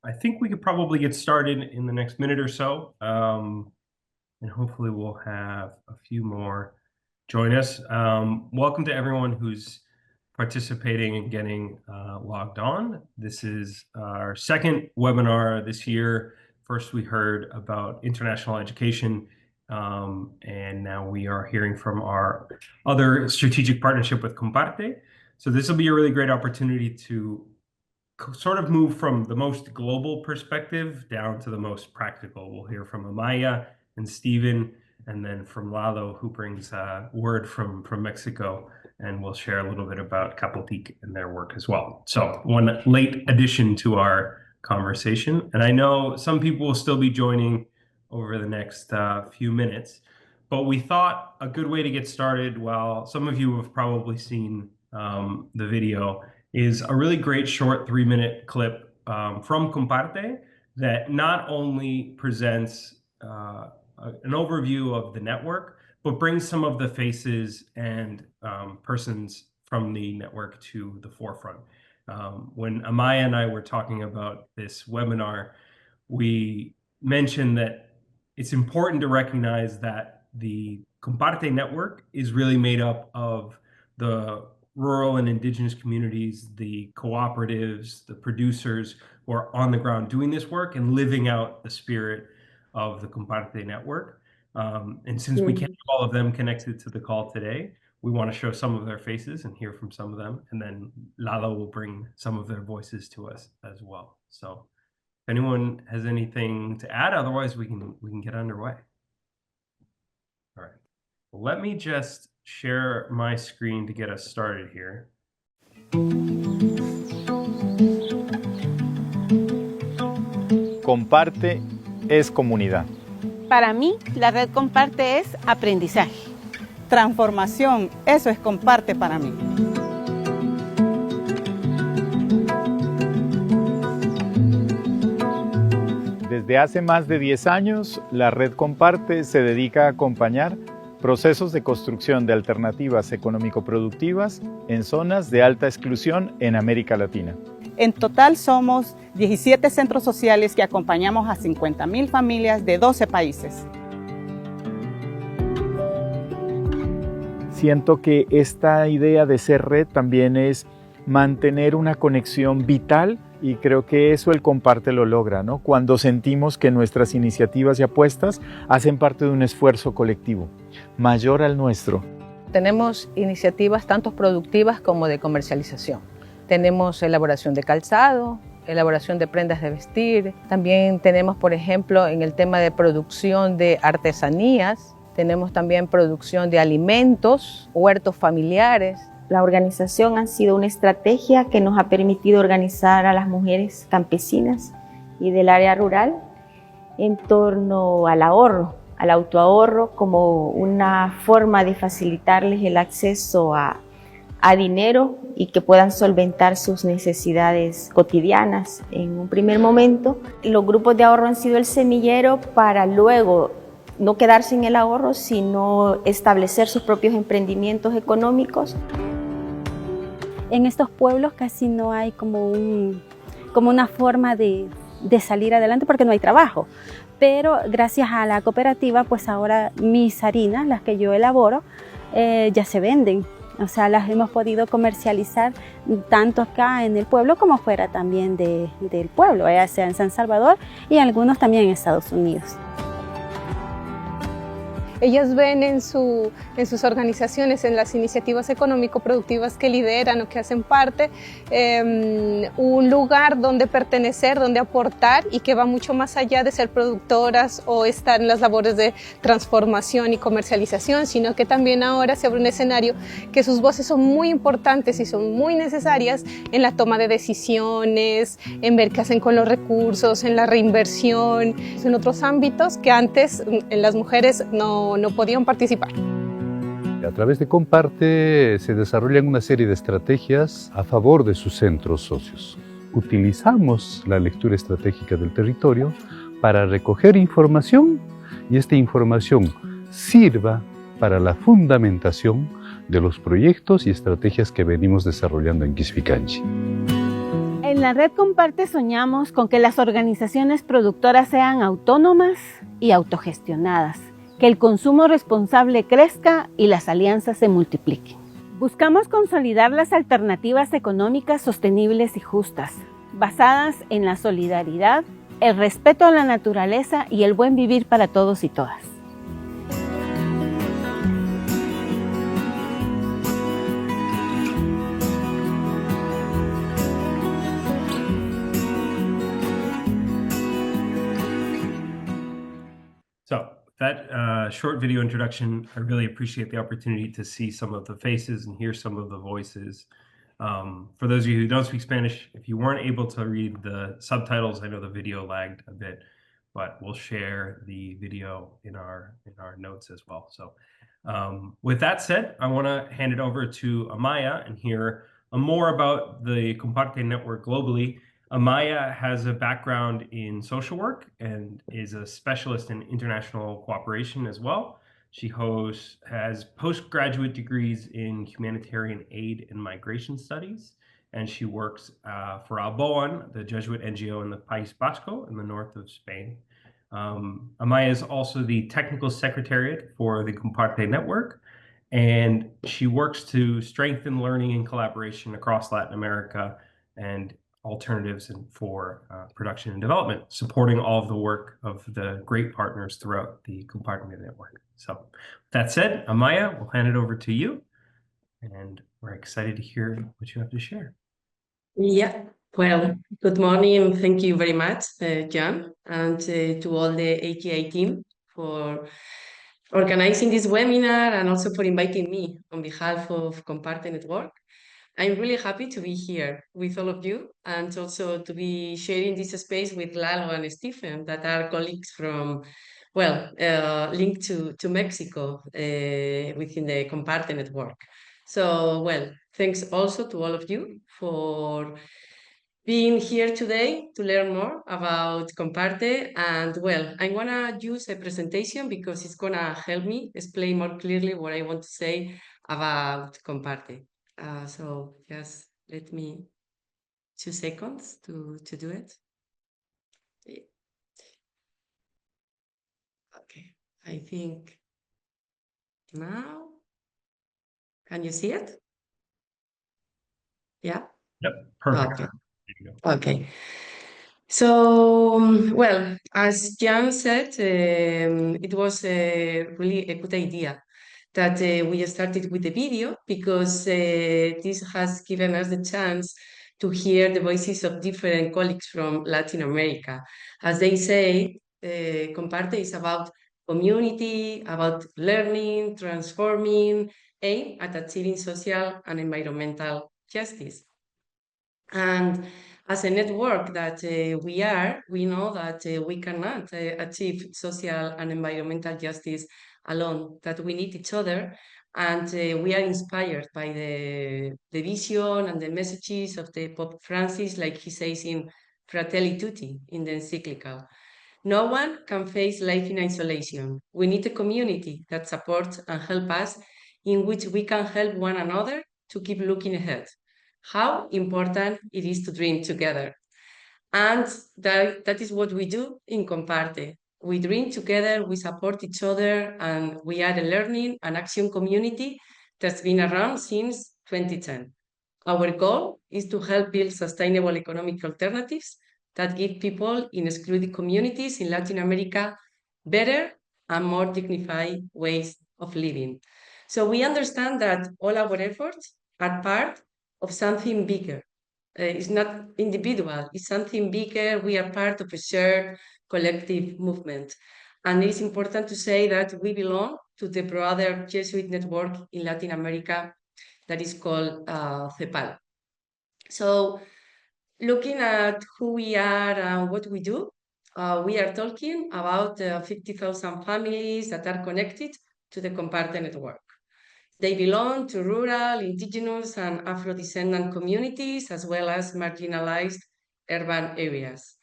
I think we could probably get started in the next minute or so, and hopefully we'll have a few more join us. Welcome to everyone who's participating and getting logged on. This is our second webinar this year. First, we heard about international education, and now we are hearing from our other strategic partnership with Comparte. So this will be a really great opportunity to sort of move from the most global perspective down to the most practical. We'll hear from Amaia and Steven, and then from Lalo, who brings word from Mexico, and we'll share a little bit about Capeltic and their work as well. So one late addition to our conversation, and I know some people will still be joining over the next few minutes, but we thought a good way to get started, well, some of you have probably seen the video, is a really great short 3-minute clip from Comparte that not only presents an overview of the network, but brings some of the faces and persons from the network to the forefront. When Amaia and I were talking about this webinar, we mentioned that it's important to recognize that the Comparte network is really made up of the rural and indigenous communities, the cooperatives, the producers who are on the ground doing this work and living out the spirit of the Comparte network. And since we can't have all of them connected to the call today, we want to show some of their faces and hear from some of them. And then Lalo will bring some of their voices to us as well. So if anyone has anything to add, otherwise we can get underway. All right. Well, let me just share my screen to get us started here. Comparte es comunidad. Para mí, la red Comparte es aprendizaje. Transformación, eso es Comparte para mí. Desde hace más de 10 años, la red Comparte se dedica a acompañar procesos de construcción de alternativas económico-productivas en zonas de alta exclusión en América Latina. En total somos 17 centros sociales que acompañamos a 50.000 familias de 12 países. Siento que esta idea de ser red también es mantener una conexión vital, y creo que eso el Comparte lo logra, ¿no? Cuando sentimos que nuestras iniciativas y apuestas hacen parte de un esfuerzo colectivo, mayor al nuestro. Tenemos iniciativas tanto productivas como de comercialización. Tenemos elaboración de calzado, elaboración de prendas de vestir. También tenemos, por ejemplo, en el tema de producción de artesanías. Tenemos también producción de alimentos, huertos familiares. La organización ha sido una estrategia que nos ha permitido organizar a las mujeres campesinas y del área rural en torno al ahorro, al autoahorro, como una forma de facilitarles el acceso a dinero y que puedan solventar sus necesidades cotidianas. En un primer momento, los grupos de ahorro han sido el semillero para luego no quedarse en el ahorro, sino establecer sus propios emprendimientos económicos. En estos pueblos casi no hay como una forma de salir adelante porque no hay trabajo. Pero gracias a la cooperativa, pues ahora mis harinas, las que yo elaboro, ya se venden. O sea, las hemos podido comercializar tanto acá en el pueblo como fuera también del pueblo, ya sea en San Salvador y algunos también en Estados Unidos. Ellas ven en sus organizaciones, en las iniciativas económico-productivas que lideran o que hacen parte, un lugar donde pertenecer, donde aportar y que va mucho más allá de ser productoras o estar en las labores de transformación y comercialización, sino que también ahora se abre un escenario que sus voces son muy importantes y son muy necesarias en la toma de decisiones, en ver qué hacen con los recursos, en la reinversión, en otros ámbitos que antes las mujeres no podían participar. A través de Comparte se desarrollan una serie de estrategias a favor de sus centros socios. Utilizamos la lectura estratégica del territorio para recoger información y esta información sirva para la fundamentación de los proyectos y estrategias que venimos desarrollando en Quispicanchi. En la red Comparte soñamos con que las organizaciones productoras sean autónomas y autogestionadas, que el consumo responsable crezca y las alianzas se multipliquen. Buscamos consolidar las alternativas económicas sostenibles y justas, basadas en la solidaridad, el respeto a la naturaleza y el buen vivir para todos y todas. So that short video introduction, I really appreciate the opportunity to see some of the faces and hear some of the voices. For those of you who don't speak Spanish, if you weren't able to read the subtitles, I know the video lagged a bit, but we'll share the video in our notes as well. So with that said, I want to hand it over to Amaia and hear more about the Comparte Network globally. Amaia has a background in social work and is a specialist in international cooperation as well. She has postgraduate degrees in humanitarian aid and migration studies, and she works for Alboan, the Jesuit NGO in the País Vasco in the north of Spain. Amaia is also the technical secretariat for the Comparte Network, and she works to strengthen learning and collaboration across Latin America and alternatives for production and development, supporting all of the work of the great partners throughout the Comparte Network. So with that said, Amaia, we'll hand it over to you, and we're excited to hear what you have to share. Yeah, well, good morning, and thank you very much, John, and to all the AGI team for organizing this webinar and also for inviting me on behalf of Comparte Network. I'm really happy to be here with all of you and also to be sharing this space with Lalo and Stephen, that are colleagues from, well, linked to Mexico within the Comparte Network. So, well, thanks also to all of you for being here today to learn more about Comparte. And well, I'm gonna use a presentation because it's gonna help me explain more clearly what I want to say about Comparte. So just let me 2 seconds to do it. Yeah. Okay, I think now, can you see it? Yeah? Yep, perfect. Okay. Okay. So, well, as Jan said, it was really a good idea that we started with the video because this has given us the chance to hear the voices of different colleagues from Latin America. As they say, Comparte is about community, about learning, transforming, aimed at achieving social and environmental justice. And as a network that we know that we cannot achieve social and environmental justice alone, that we need each other. And we are inspired by the vision and the messages of the Pope Francis, like he says in Fratelli Tutti in the encyclical. No one can face life in isolation. We need a community that supports and helps us, in which we can help one another to keep looking ahead. How important it is to dream together. And that is what we do in Comparte. We dream together, we support each other, and we are a learning and action community that's been around since 2010. Our goal is to help build sustainable economic alternatives that give people in excluded communities in Latin America better and more dignified ways of living. So we understand that all our efforts are part of something bigger. It's not individual, it's something bigger. We are part of a shared collective movement. And it is important to say that we belong to the broader Jesuit network in Latin America that is called CEPAL. So looking at who we are and what we do, we are talking about 50,000 families that are connected to the Comparte network. They belong to rural, indigenous, and Afro-descendant communities, as well as marginalized urban areas.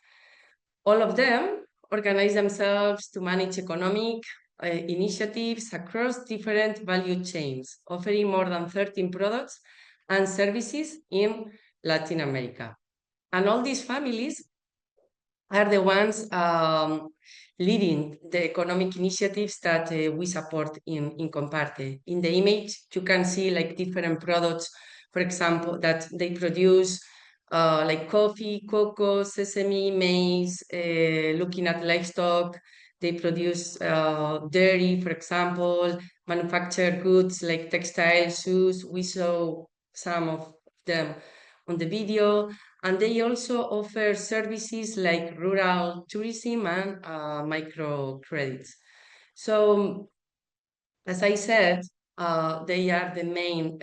All of them organize themselves to manage economic initiatives across different value chains, offering more than 13 products and services in Latin America. And all these families are the ones leading the economic initiatives that we support in Comparte. In the image, you can see like different products, for example, that they produce like coffee, cocoa, sesame, maize, looking at livestock. They produce dairy, for example, manufactured goods like textiles, shoes. We saw some of them on the video. And they also offer services like rural tourism and microcredits. So, as I said, they are the main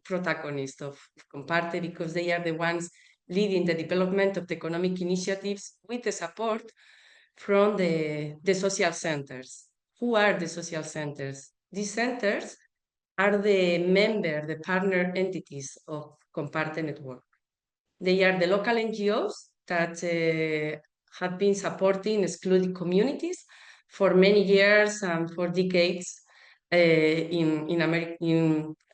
protagonists of Comparte because they are the ones leading the development of the economic initiatives with the support from the social centers. Who are the social centers? These centers are the partner entities of Comparte Network. They are the local NGOs that have been supporting excluded communities for many years and for decades in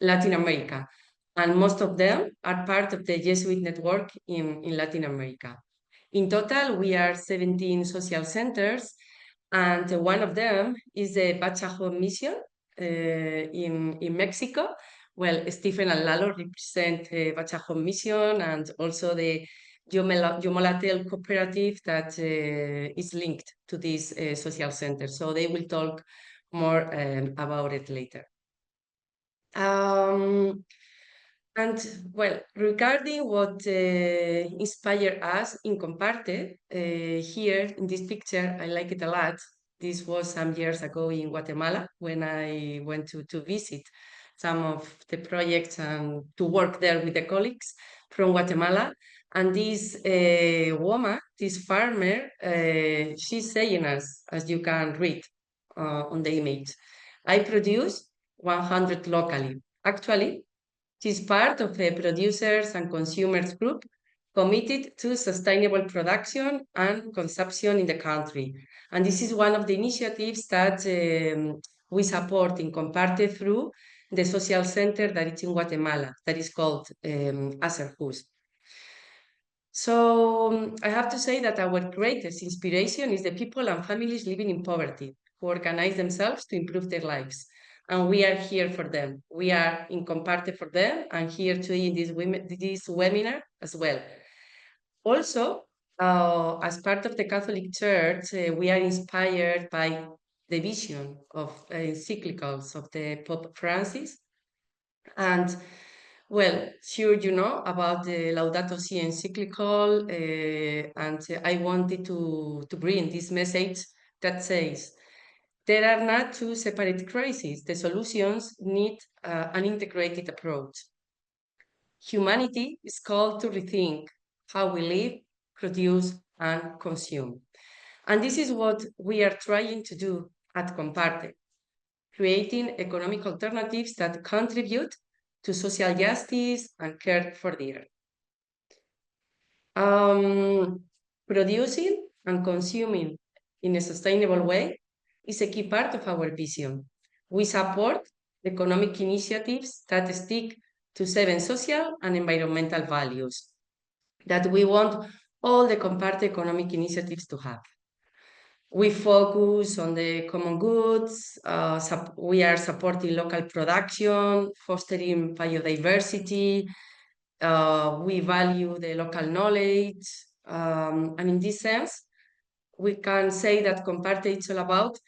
Latin America. And most of them are part of the Jesuit network in Latin America. In total, we are 17 social centers, and one of them is the Bachajo mission in Mexico. Well, Stephen and Lalo represent Bachajo mission and also the Yomol A'tel cooperative that is linked to this social center. So they will talk more about it later. And well, regarding what inspired us in Comparte, here in this picture, I like it a lot. This was some years ago in Guatemala when I went to visit some of the projects and to work there with the colleagues from Guatemala. And this woman, this farmer, she's saying us, as you can read on the image, I produce 100 locally. Actually, she's part of a producers and consumers group committed to sustainable production and consumption in the country. And this is one of the initiatives that we support in Comparte through the social center that is in Guatemala, that is called Aserjus. So I have to say that our greatest inspiration is the people and families living in poverty who organize themselves to improve their lives. And we are here for them. We are in Comparte for them and here today in this webinar as well. Also, as part of the Catholic Church, we are inspired by the vision of encyclicals of the Pope Francis. And well, sure you know about the Laudato Si encyclical, and I wanted to bring this message that says, there are not two separate crises. The solutions need an integrated approach. Humanity is called to rethink how we live, produce, and consume. And this is what we are trying to do at Comparte, creating economic alternatives that contribute to social justice and care for the earth. Producing and consuming in a sustainable way is a key part of our vision. We support economic initiatives that stick to 7 social and environmental values that we want all the Comparte economic initiatives to have. We focus on the common goods, we are supporting local production, fostering biodiversity, we value the local knowledge, and in this sense, we can say that Comparte is all about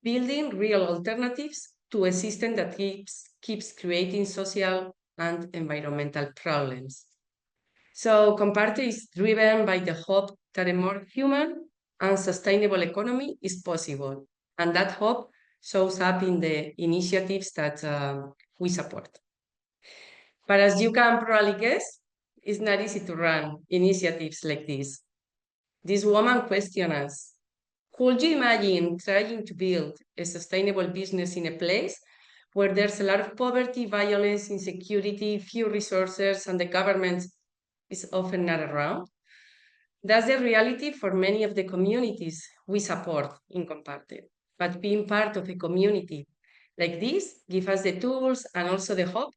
building real alternatives to a system that keeps creating social and environmental problems. So Comparte is driven by the hope that a more human and sustainable economy is possible. And that hope shows up in the initiatives that we support. But as you can probably guess, it's not easy to run initiatives like this. This woman questioned us, could you imagine trying to build a sustainable business in a place where there's a lot of poverty, violence, insecurity, few resources, and the government is often not around? That's the reality for many of the communities we support in Comparte. But being part of a community like this gives us the tools and also the hope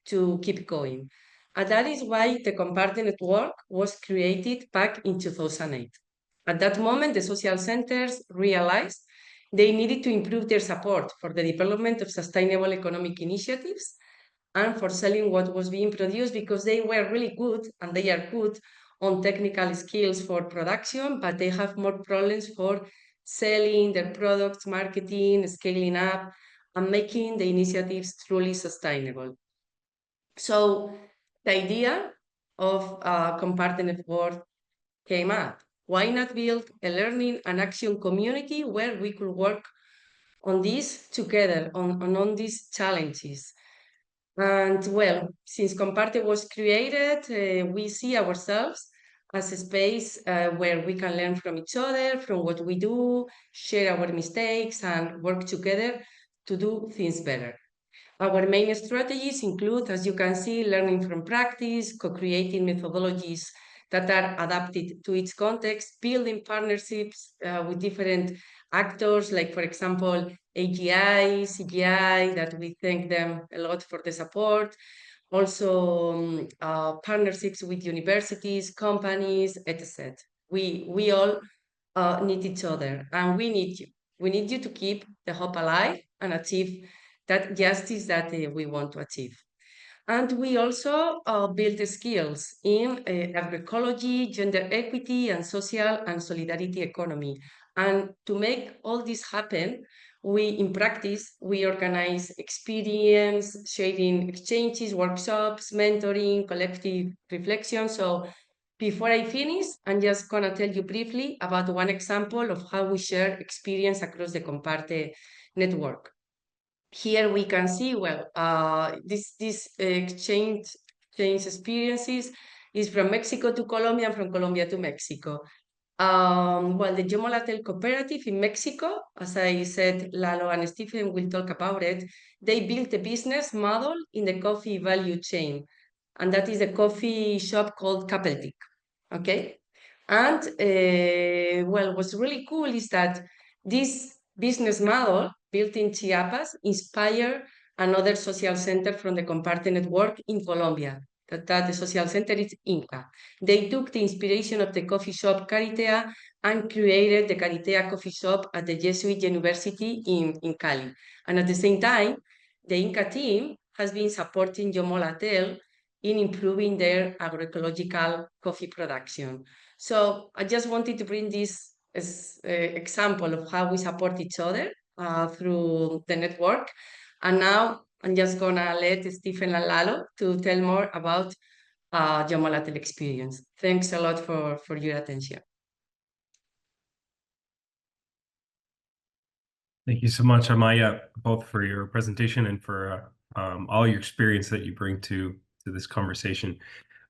to keep going. And that is why the Comparte Network was created back in 2008. At that moment, the social centers realized they needed to improve their support for the development of sustainable economic initiatives and for selling what was being produced, because they were really good and they are good on technical skills for production, but they have more problems for selling their products, marketing, scaling up, and making the initiatives truly sustainable. So the idea of Comparte Network came up. Why not build a learning and action community where we could work on this together, on these challenges? And well, since Comparte was created, we see ourselves as a space where we can learn from each other, from what we do, share our mistakes, and work together to do things better. Our main strategies include, as you can see, learning from practice, co-creating methodologies that are adapted to each context, building partnerships with different actors, like, for example, AGI, CGI, that we thank them a lot for the support. Also, partnerships with universities, companies, etc. We all need each other, and we need you. We need you to keep the hope alive and achieve that justice that we want to achieve. And we also build the skills in agroecology, gender equity, and social and solidarity economy. And to make all this happen, in practice, we organize experience, sharing exchanges, workshops, mentoring, collective reflection. So before I finish, I'm just gonna tell you briefly about one example of how we share experience across the Comparte network. Here we can see, well, this exchange experiences is from Mexico to Colombia and from Colombia to Mexico. Well, the Yomol A'tel cooperative in Mexico, as I said, Lalo and Stephen will talk about it. They built a business model in the coffee value chain, and that is a coffee shop called Capeltic. Okay, and well, what's really cool is that this business model built in Chiapas inspired another social center from the Comparte network in Colombia. That the social center is Inca. They took the inspiration of the coffee shop Caritea and created the Caritea coffee shop at the Jesuit University in Cali. And at the same time, the Inca team has been supporting Yomol A'tel in improving their agroecological coffee production. So I just wanted to bring this as an example of how we support each other through the network. And now I'm just gonna let Stephen and Lalo to tell more about Yomol A'tel experience. Thanks a lot for your attention. Thank you so much, Amaia, both for your presentation and for all your experience that you bring to this conversation.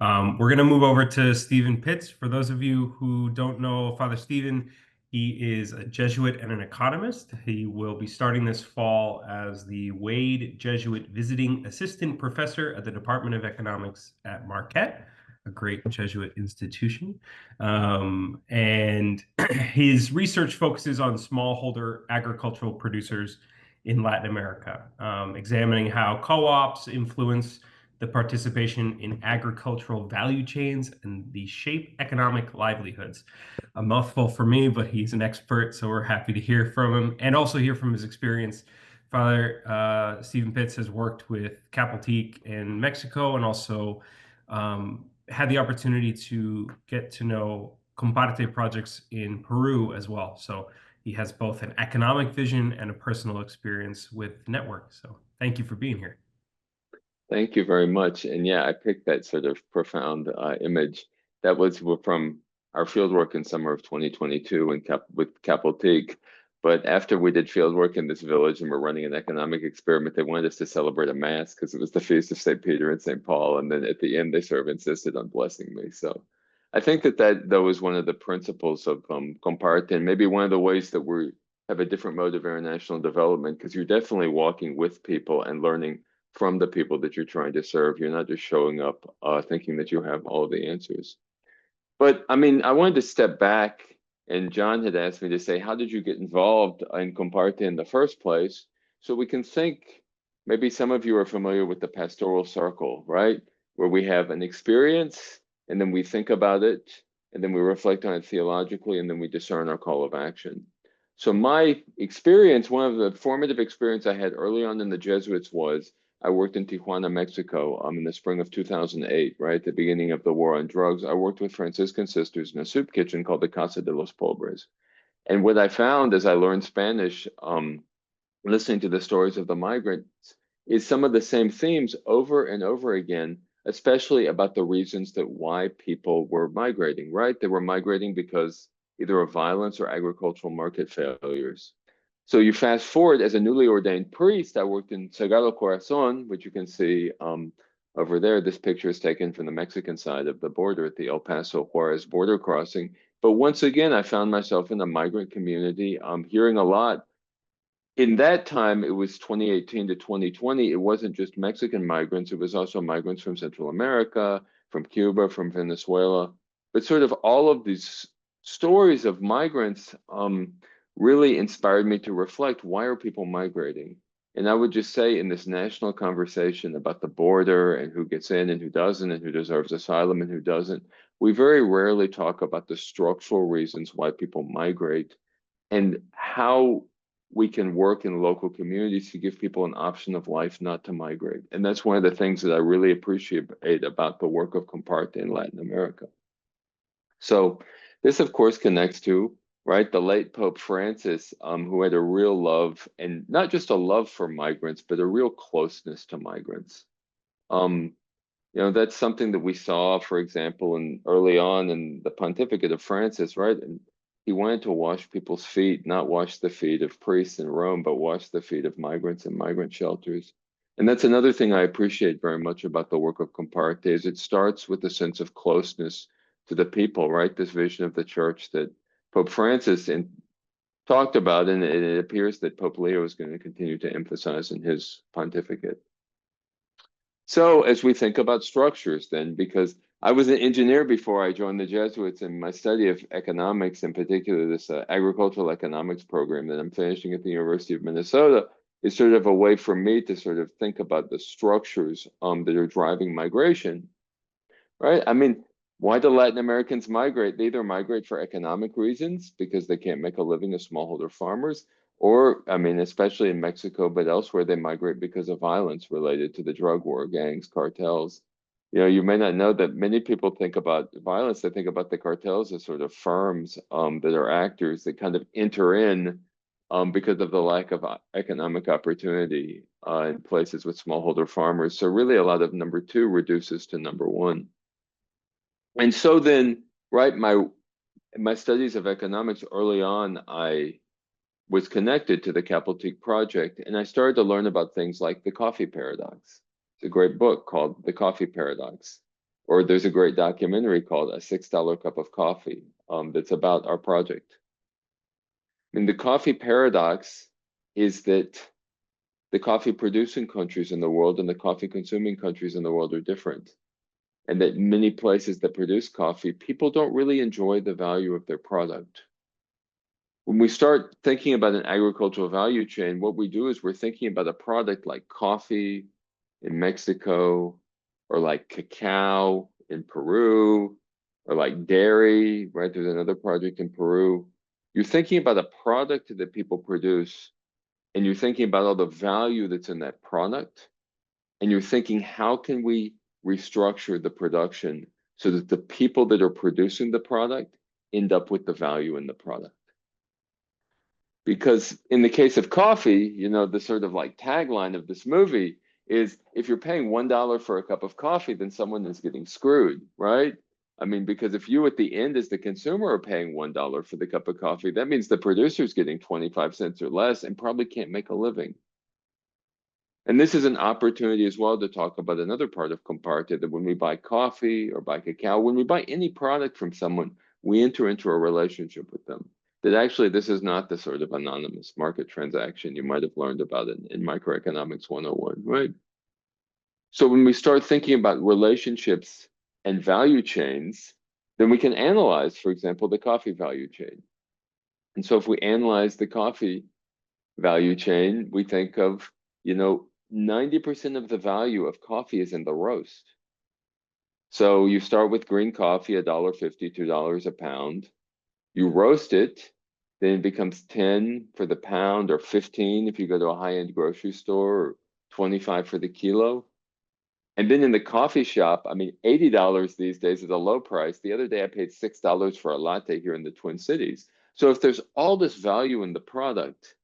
We're going to move over to Stephen Pitts. For those of you who don't know Father Stephen, he is a Jesuit and an economist. He will be starting this fall as the Wade Jesuit Visiting Assistant Professor at the Department of Economics at Marquette, a great Jesuit institution. And his research focuses on smallholder agricultural producers in Latin America, examining how co-ops influence the participation in agricultural value chains and the shape economic livelihoods. A mouthful for me, but he's an expert, so we're happy to hear from him and also hear from his experience. Father Stephen Pitts has worked with Capeltic in Mexico and also had the opportunity to get to know Comparte projects in Peru as well. So he has both an economic vision and a personal experience with the network. So thank you for being here. Thank you very much. And yeah, I picked that sort of profound image. That was from our fieldwork in summer of 2022 with Capeltic. But after we did fieldwork in this village and we're running an economic experiment, they wanted us to celebrate a mass because it was the feast of St. Peter and St. Paul. And then at the end, they sort of insisted on blessing me. So I think that though is one of the principles of Comparte, and maybe one of the ways that we have a different mode of international development, because you're definitely walking with people and learning from the people that you're trying to serve. You're not just showing up thinking that you have all the answers. But I mean, I wanted to step back, and John had asked me to say, how did you get involved in Comparte in the first place? So we can think, maybe some of you are familiar with the pastoral circle, right? where we have an experience, and then we think about it, and then we reflect on it theologically, and then we discern our call of action. So my experience, one of the formative experience I had early on in the Jesuits was I worked in Tijuana, Mexico, in the spring of 2008, right at the beginning of the war on drugs. I worked with Franciscan sisters in a soup kitchen called the Casa de los Pobres. And what I found as I learned Spanish, listening to the stories of the migrants, is some of the same themes over and over again, especially about the reasons that why people were migrating, right? They were migrating because either of violence or agricultural market failures. So you fast forward, as a newly ordained priest, I worked in Sagrado Corazon, which you can see over there. This picture is taken from the Mexican side of the border at the El Paso Juarez border crossing. But once again, I found myself in a migrant community, hearing a lot. In that time, it was 2018 to 2020. It wasn't just Mexican migrants. It was also migrants from Central America, from Cuba, from Venezuela. But sort of all of these stories of migrants really inspired me to reflect, why are people migrating? And I would just say, in this national conversation about the border and who gets in and who doesn't, and who deserves asylum and who doesn't, we very rarely talk about the structural reasons why people migrate and how we can work in local communities to give people an option of life not to migrate. And that's one of the things that I really appreciate about the work of Comparte in Latin America. So this, of course, connects to, right, the late Pope Francis, who had a real love, and not just a love for migrants, but a real closeness to migrants. You know, that's something that we saw, for example, early on in the pontificate of Francis, right? And he wanted to wash people's feet, not wash the feet of priests in Rome, but wash the feet of migrants in migrant shelters. And that's another thing I appreciate very much about the work of Comparte, is it starts with a sense of closeness to the people, right? This vision of the church that Pope Francis talked about, and it appears that Pope Leo is going to continue to emphasize in his pontificate. So as we think about structures then, because I was an engineer before I joined the Jesuits, and my study of economics, in particular this agricultural economics program that I'm finishing at the University of Minnesota, is sort of a way for me to sort of think about the structures that are driving migration, right? I mean, why do Latin Americans migrate? They either migrate for economic reasons because they can't make a living as smallholder farmers, or, I mean, especially in Mexico, but elsewhere, they migrate because of violence related to the drug war, gangs, cartels. You know, you may not know that many people think about violence, they think about the cartels as sort of firms that are actors that kind of enter in because of the lack of economic opportunity in places with smallholder farmers. So really a lot of number two reduces to number one. And so then, right, my studies of economics early on, I was connected to the Capeltic project, and I started to learn about things like the coffee paradox. It's a great book called The Coffee Paradox, or there's a great documentary called A $6 Cup of Coffee that's about our project. I mean, the coffee paradox is that the coffee producing countries in the world and the coffee consuming countries in the world are different. And that many places that produce coffee, people don't really enjoy the value of their product. When we start thinking about an agricultural value chain, what we do is we're thinking about a product like coffee in Mexico, or like cacao in Peru, or like dairy, right? There's another project in Peru. You're thinking about a product that people produce, and you're thinking about all the value that's in that product, and you're thinking, how can we restructure the production so that the people that are producing the product end up with the value in the product? Because in the case of coffee, you know, the sort of like tagline of this movie is, if you're paying $1 for a cup of coffee, then someone is getting screwed, right? I mean, because if you at the end as the consumer are paying $1 for the cup of coffee, that means the producer's getting 25 cents or less and probably can't make a living. And this is an opportunity as well to talk about another part of Comparte, that when we buy coffee or buy cacao, when we buy any product from someone, we enter into a relationship with them. That actually this is not the sort of anonymous market transaction you might have learned about in Microeconomics 101, right? So when we start thinking about relationships and value chains, then we can analyze, for example, the coffee value chain. And so if we analyze the coffee value chain, we think of, you know, 90% of the value of coffee is in the roast. So you start with green coffee, $1.50, $2 a pound. You roast it, then it becomes 10 for the pound or 15 if you go to a high-end grocery store, or 25 for the kilo. And then in the coffee shop, I mean, $80 these days is a low price. The other day I paid $6 for a latte here in the Twin Cities. So if there's all this value in the product,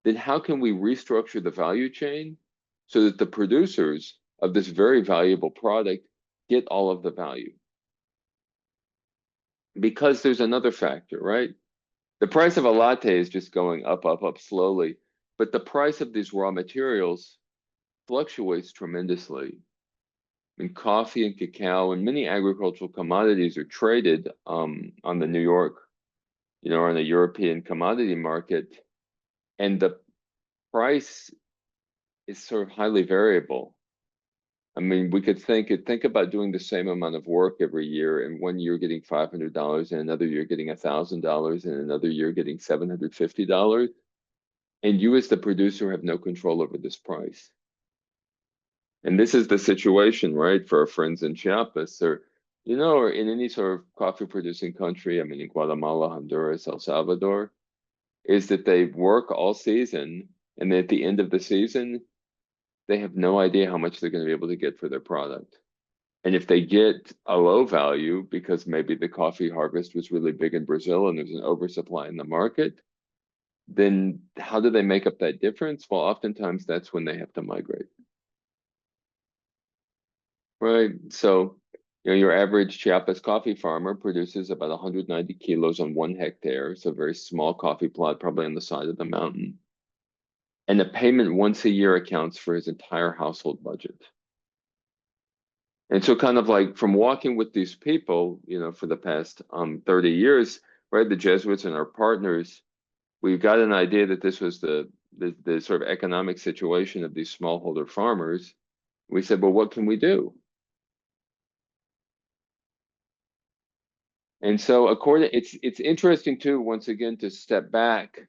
then how can we restructure the value chain so that the producers of this very valuable product get all of the value? Because there's another factor, right? The price of a latte is just going up, up, up slowly, but the price of these raw materials fluctuates tremendously. I mean, coffee and cacao and many agricultural commodities are traded on the New York, or on the European commodity market, and the price is sort of highly variable. I mean, we could think about doing the same amount of work every year, and one year getting $500, and another year getting $1,000, and another year getting $750, and you as the producer have no control over this price. And this is the situation, right, for our friends in Chiapas, or in any sort of coffee producing country. I mean, in Guatemala, Honduras, El Salvador, is that they work all season, and then at the end of the season, they have no idea how much they're going to be able to get for their product. And if they get a low value because maybe the coffee harvest was really big in Brazil and there's an oversupply in the market, then how do they make up that difference? Well, oftentimes that's when they have to migrate. Right. So, your average Chiapas coffee farmer produces about 190 kilos on 1 hectare. So a very small coffee plot, probably on the side of the mountain. And the payment once a year accounts for his entire household budget. And so kind of like from walking with these people, for the past 30 years, right, the Jesuits and our partners, we've got an idea that this was the sort of economic situation of these smallholder farmers. We said, well, what can we do? And so it's interesting too, once again, to step back,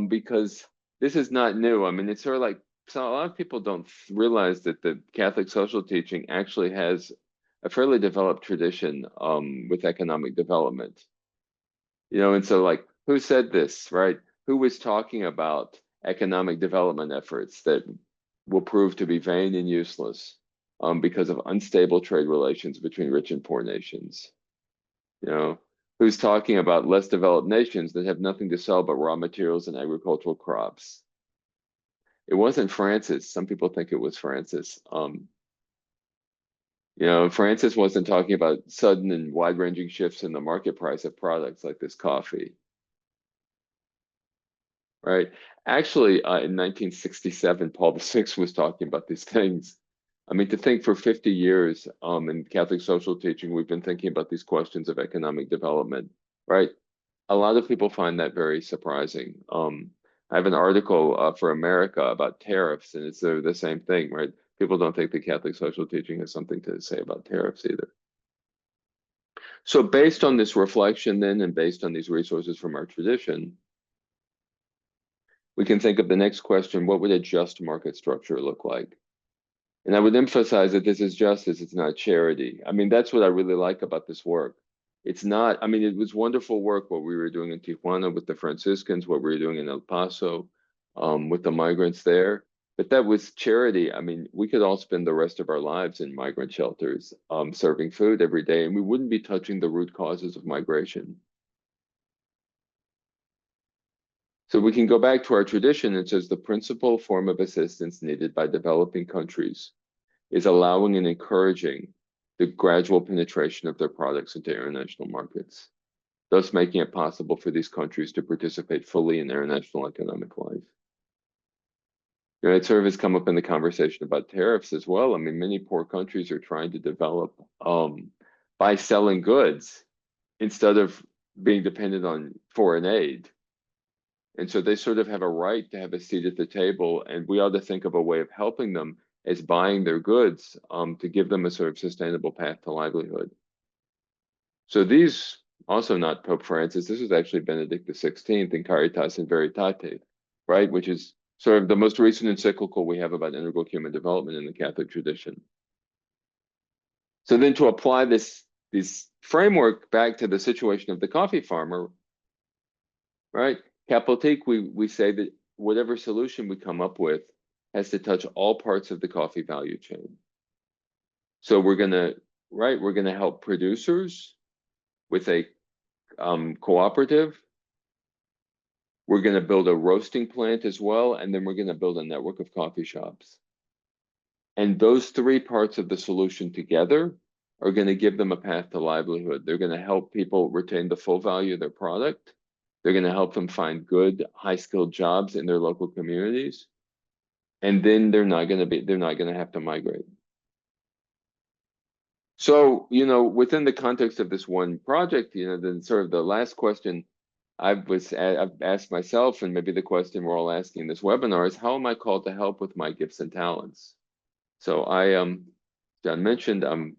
because this is not new. I mean, it's sort of like, so a lot of people don't realize that the Catholic social teaching actually has a fairly developed tradition with economic development. And so like, who said this, right? Who was talking about economic development efforts that will prove to be vain and useless because of unstable trade relations between rich and poor nations? Who's talking about less developed nations that have nothing to sell but raw materials and agricultural crops? It wasn't Francis. Some people think it was Francis. Francis wasn't talking about sudden and wide-ranging shifts in the market price of products like this coffee. Right? Actually, in 1967, Paul VI was talking about these things. I mean, to think for 50 years in Catholic social teaching, we've been thinking about these questions of economic development, right? A lot of people find that very surprising. I have an article for America about tariffs, and it's the same thing, right? People don't think the Catholic social teaching has something to say about tariffs either. So based on this reflection then, and based on these resources from our tradition, we can think of the next question: what would a just market structure look like? And I would emphasize that this is justice, it's not charity. I mean, that's what I really like about this work. It's not, I mean, it was wonderful work, what we were doing in Tijuana with the Franciscans, what we were doing in El Paso with the migrants there. But that was charity. I mean, we could all spend the rest of our lives in migrant shelters serving food every day, and we wouldn't be touching the root causes of migration. So we can go back to our tradition. It says the principal form of assistance needed by developing countries is allowing and encouraging the gradual penetration of their products into international markets, thus making it possible for these countries to participate fully in international economic life. It sort of has come up in the conversation about tariffs as well. I mean, many poor countries are trying to develop by selling goods instead of being dependent on foreign aid. And so they sort of have a right to have a seat at the table, and we ought to think of a way of helping them as buying their goods to give them a sort of sustainable path to livelihood. So these, also not Pope Francis, this is actually Benedict XVI in Caritas in Veritate, right? Which is sort of the most recent encyclical we have about integral human development in the Catholic tradition. So then to apply this framework back to the situation of the coffee farmer, right? Capeltic, we say that whatever solution we come up with has to touch all parts of the coffee value chain. So we're gonna help producers with a cooperative. We're gonna build a roasting plant as well, and then we're gonna build a network of coffee shops. And those three parts of the solution together are gonna give them a path to livelihood. They're gonna help people retain the full value of their product. They're gonna help them find good, high-skilled jobs in their local communities. And then they're not gonna have to migrate. So, within the context of this one project, then sort of the last question I've asked myself, and maybe the question we're all asking in this webinar is, how am I called to help with my gifts and talents? So John mentioned, I'm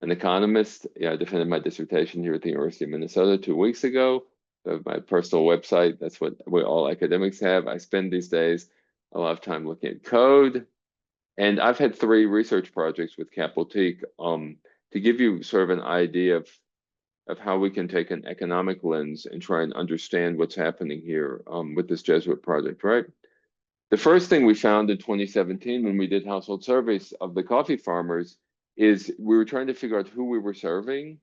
an economist. I defended my dissertation here at the University of Minnesota 2 weeks ago. My personal website, that's what all academics have. I spend these days a lot of time looking at code. And I've had 3 research projects with Capeltic to give you sort of an idea of how we can take an economic lens and try and understand what's happening here with this Jesuit project, right? The first thing we found in 2017 when we did household surveys of the coffee farmers is we were trying to figure out who we were serving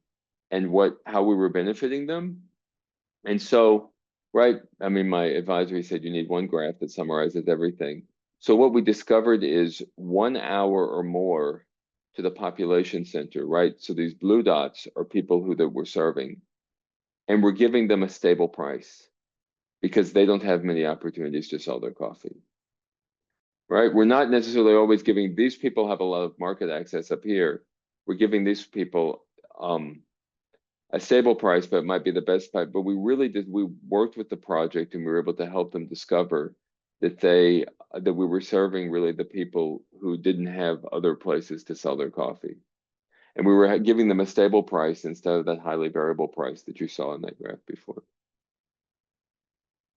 and how we were benefiting them. And so, right, I mean, my advisory said you need one graph that summarizes everything. So what we discovered is 1 hour or more to the population center, right? So these blue dots are people that we're serving, and we're giving them a stable price because they don't have many opportunities to sell their coffee, right? We're not necessarily always giving, these people have a lot of market access up here. We're giving these people a stable price, but it might be the best price. But we worked with the project, and we were able to help them discover that we were serving really the people who didn't have other places to sell their coffee. And we were giving them a stable price instead of that highly variable price that you saw in that graph before.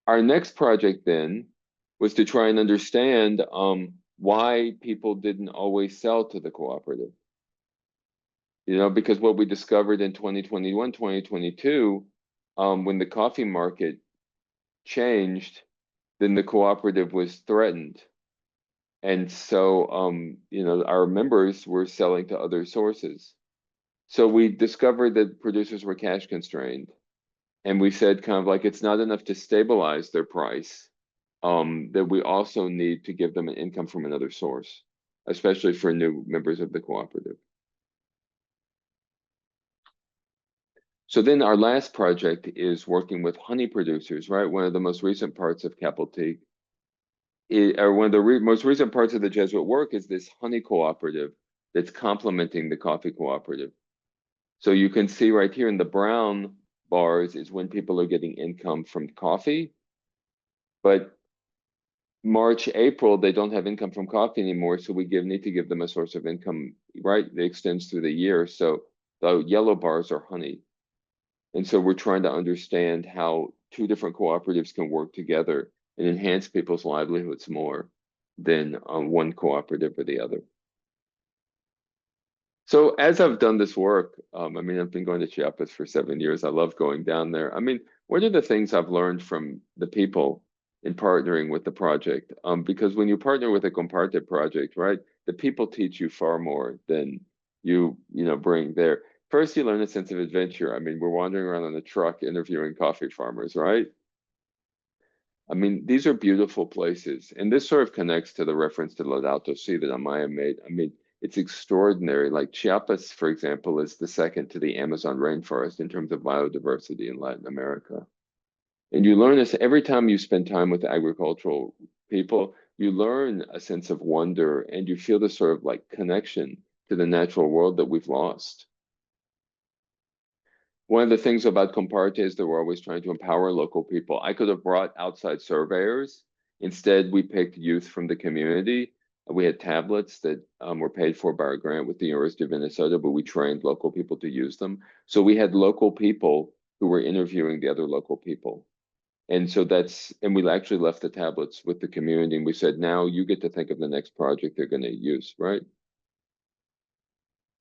Our next project then was to try and understand why people didn't always sell to the cooperative. Because what we discovered in 2021, 2022, when the coffee market changed, then the cooperative was threatened. And so, our members were selling to other sources. So we discovered that producers were cash constrained. And we said kind of like, it's not enough to stabilize their price, that we also need to give them an income from another source, especially for new members of the cooperative. So then our last project is working with honey producers, right? One of the most recent parts of Capeltic, or one of the most recent parts of the Jesuit work is this honey cooperative that's complementing the coffee cooperative. So you can see right here in the brown bars is when people are getting income from coffee. But March, April, they don't have income from coffee anymore. So we need to give them a source of income, right? That extends through the year. So the yellow bars are honey. And so we're trying to understand how 2 different cooperatives can work together and enhance people's livelihoods more than one cooperative or the other. So as I've done this work, I've been going to Chiapas for 7 years. I love going down there. What are the things I've learned from the people in partnering with the project? Because when you partner with a Comparte project, right, the people teach you far more than you bring there. First, you learn a sense of adventure. We're wandering around on a truck interviewing coffee farmers, right? These are beautiful places. And this sort of connects to the reference to Laudato Si that Amaia made. It's extraordinary. Like Chiapas, for example, is the second to the Amazon rainforest in terms of biodiversity in Latin America. And you learn this every time you spend time with agricultural people, you learn a sense of wonder, and you feel this sort of like connection to the natural world that we've lost. One of the things about Comparte is that we're always trying to empower local people. I could have brought outside surveyors. Instead, we picked youth from the community. We had tablets that were paid for by our grant with the University of Minnesota, but we trained local people to use them. So we had local people who were interviewing the other local people. And so we actually left the tablets with the community, and we said, now you get to think of the next project they're going to use, right?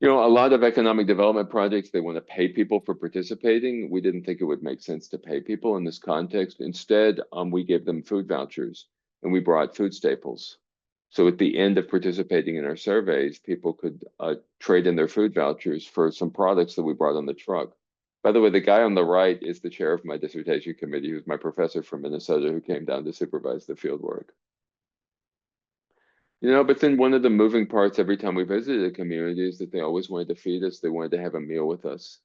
You know, a lot of economic development projects, they want to pay people for participating. We didn't think it would make sense to pay people in this context. Instead, we gave them food vouchers and we brought food staples. So at the end of participating in our surveys, people could trade in their food vouchers for some products that we brought on the truck. By the way, the guy on the right is the chair of my dissertation committee, who's my professor from Minnesota who came down to supervise the field work. You know, but then one of the moving parts every time we visited a community is that they always wanted to feed us. They wanted to have a meal with us.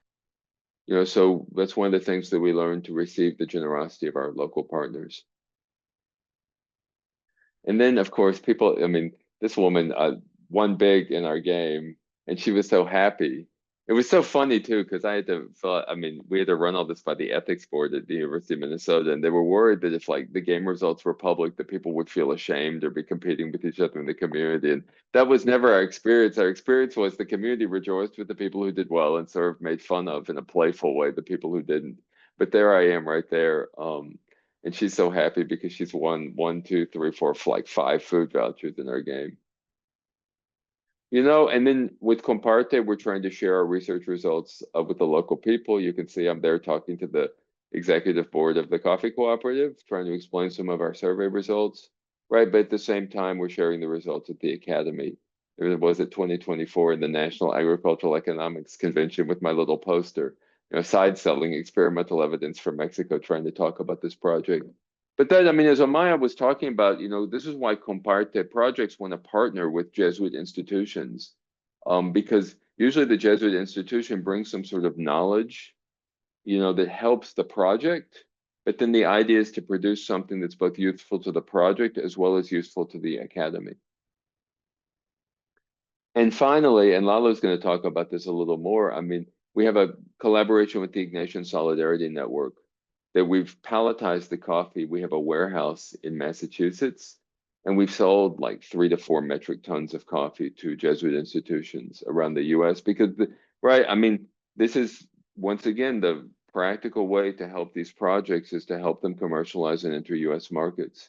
You know, so that's one of the things that we learned, to receive the generosity of our local partners. And then, of course, people, I mean, this woman won big in our game, and she was so happy. It was so funny, too, because I had to I mean, we had to run all this by the ethics board at the University of Minnesota, and they were worried that if, like, the game results were public, that people would feel ashamed or be competing with each other in the community. And that was never our experience. Our experience was the community rejoiced with the people who did well and sort of made fun of, in a playful way, the people who didn't. But there I am right there. And she's so happy because she's won 1, 2, 3, 4, like 5 food vouchers in our game. You know, and then with Comparte, we're trying to share our research results with the local people. You can see I'm there talking to the executive board of the coffee cooperative, trying to explain some of our survey results, right? But at the same time, we're sharing the results at the academy. It was at 2024 in the National Agricultural Economics Convention with my little poster, you know, side selling experimental evidence from Mexico, trying to talk about this project. But then, I mean, as Amaia was talking about, you know, this is why Comparte projects want to partner with Jesuit institutions, because usually the Jesuit institution brings some sort of knowledge, you know, that helps the project. But then the idea is to produce something that's both useful to the project as well as useful to the academy. And finally, and Lalo's going to talk about this a little more, I mean, we have a collaboration with the Indigenous Solidarity Network, that we've palletized the coffee. We have a warehouse in Massachusetts, and we've sold like 3 to 4 metric tons of coffee to Jesuit institutions around the US because, right, I mean, this is, once again, the practical way to help these projects is to help them commercialize and enter US markets.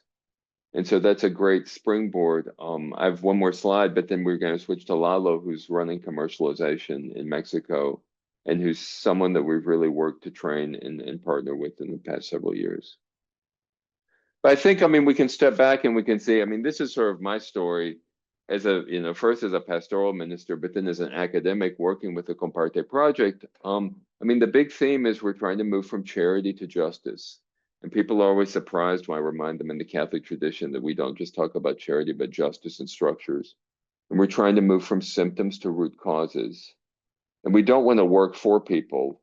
And so that's a great springboard. I have one more slide, but then we're going to switch to Lalo, who's running commercialization in Mexico, and who's someone that we've really worked to train and partner with in the past several years. But I think, I mean, we can step back and we can see, I mean, this is sort of my story as a, you know, first as a pastoral minister, but then as an academic working with the Comparte project. I mean, the big theme is we're trying to move from charity to justice. And people are always surprised when I remind them in the Catholic tradition that we don't just talk about charity, but justice and structures. And we're trying to move from symptoms to root causes. And we don't want to work for people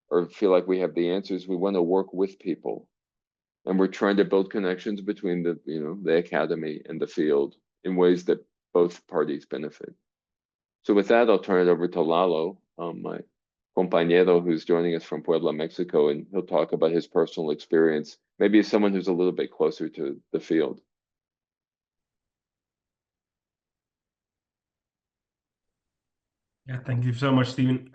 or feel like we have the answers. We want to work with people. And we're trying to build connections between the, you know, the academy and the field in ways that both parties benefit. So with that, I'll turn it over to Lalo, my compañero who's joining us from Puebla, Mexico, and he'll talk about his personal experience, maybe as someone who's a little bit closer to the field. Yeah, thank you so much, Stephen.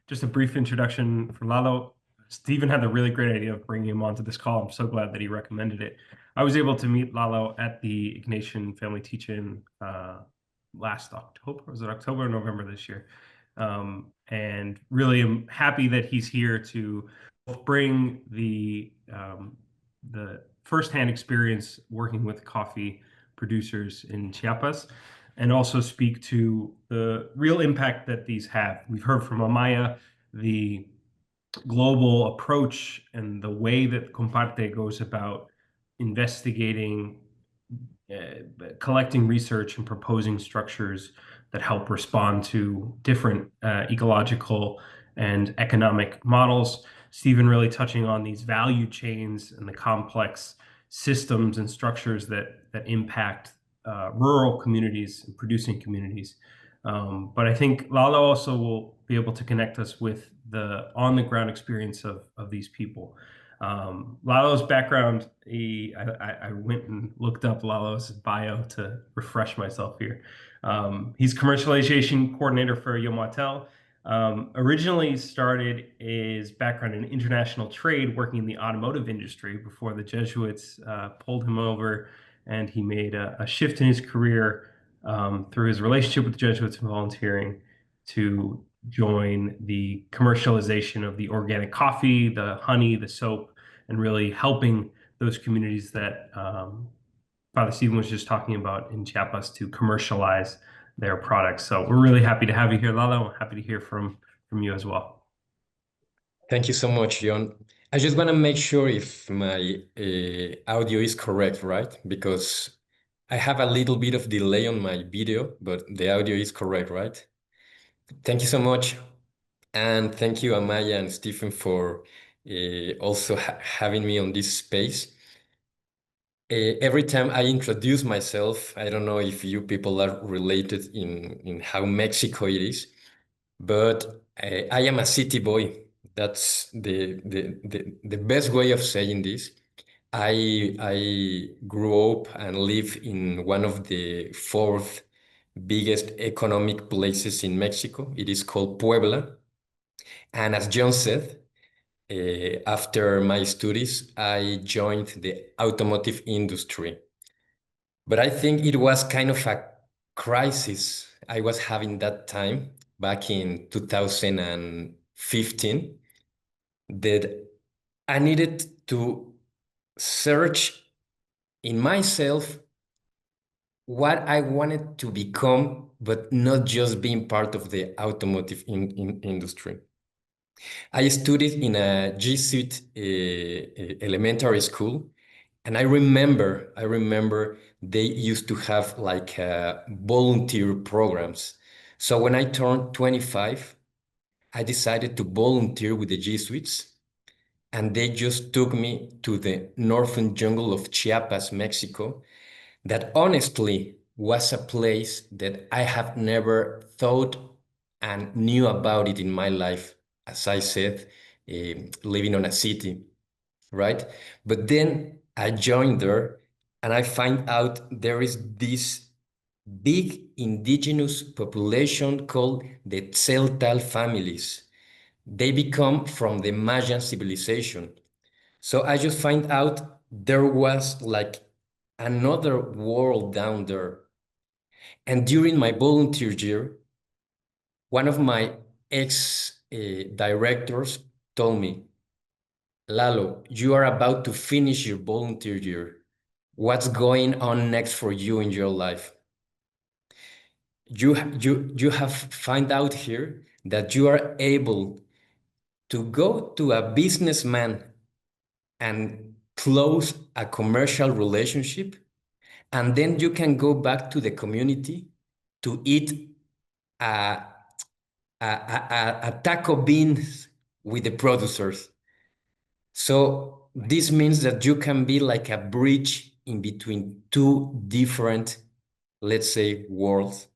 Just a brief introduction for Lalo. Stephen had the really great idea of bringing him onto this call. I'm so glad that he recommended it. I was able to meet Lalo at the Ignatian Family Teach-In last October. Was it October or November this year? And really am happy that he's here to bring the firsthand experience working with coffee producers in Chiapas, and also speak to the real impact that these have. We've heard from Amaia the global approach and the way that Comparte goes about investigating, collecting research and proposing structures that help respond to different ecological and economic models. Stephen really touching on these value chains and the complex systems and structures that impact rural communities and producing communities. But I think Lalo also will be able to connect us with the on-the-ground experience of these people. Lalo's background, I went and looked up Lalo's bio to refresh myself here. He's commercialization coordinator for Yomol A'tel. Originally started his background in international trade, working in the automotive industry before the Jesuits pulled him over, and he made a shift in his career through his relationship with the Jesuits and volunteering. to join the commercialization of the organic coffee, the honey, the soap, and really helping those communities that Father Stephen was just talking about in Chiapas to commercialize their products. So we're really happy to have you here, Lalo. I'm happy to hear from you as well. Thank you so much, John. I just want to make sure if my audio is correct, right? Because I have a little bit of delay on my video, but the audio is correct, right? Thank you so much. And thank you, Amaia and Stephen, for also having me on this space. Every time I introduce myself, I don't know if you people are related in how Mexico it is, but I am a city boy. That's the best way of saying this. I grew up and live in one of the fourth biggest economic places in Mexico. It is called Puebla. And as John said, after my studies, I joined the automotive industry. But I think it was kind of a crisis I was having that time back in 2015 that I needed to search in myself what I wanted to become, but not just being part of the automotive industry. I studied in a Jesuit elementary school, and I remember they used to have like volunteer programs. So when I turned 25, I decided to volunteer with the Jesuits, and they just took me to the northern jungle of Chiapas, Mexico, that honestly was a place that I have never thought and knew about it in my life, as I said, living on a city, right? But then I joined there and I find out there is this big indigenous population called the Tseltal families. They become from the Mayan civilization. So I just find out there was like another world down there. And during my volunteer year, one of my ex-directors told me, Lalo, you are about to finish your volunteer year. What's going on next for you in your life? You have found out here that you are able to go to a businessman and close a commercial relationship, and then you can go back to the community to eat a taco beans with the producers. So this means that you can be like a bridge in between two different, let's say, worlds,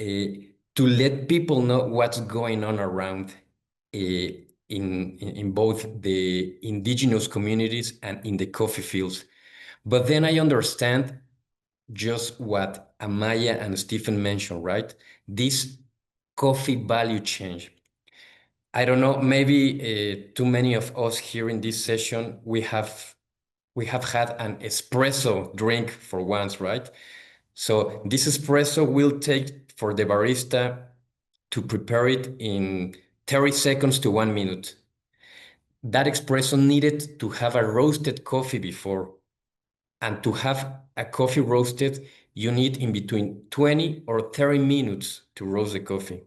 to let people know what's going on around in both the indigenous communities and in the coffee fields. But then I understand just what Amaia and Stephen mentioned, right? This coffee value change. I don't know, maybe too many of us here in this session, we have had an espresso drink for once, right? So this espresso will take for the barista to prepare it in 30 seconds to 1 minute. That espresso needed to have a roasted coffee before. And to have a coffee roasted, you need in between 20 or 30 minutes to roast the coffee.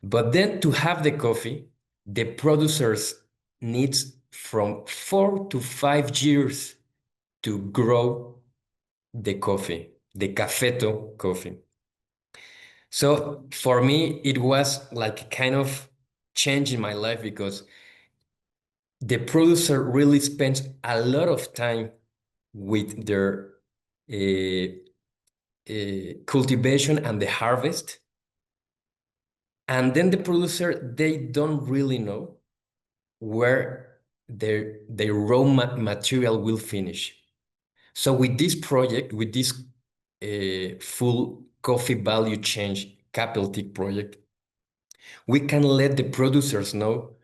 But then to have the coffee, the producers needs from 4 to 5 years to grow the coffee, the cafeto coffee. So for me, it was like kind of change in my life because the producer really spends a lot of time with their cultivation and the harvest. And then the producer, they don't really know where their raw material will finish. So with this project, with this full coffee value change Capeltic project, we can let the producers know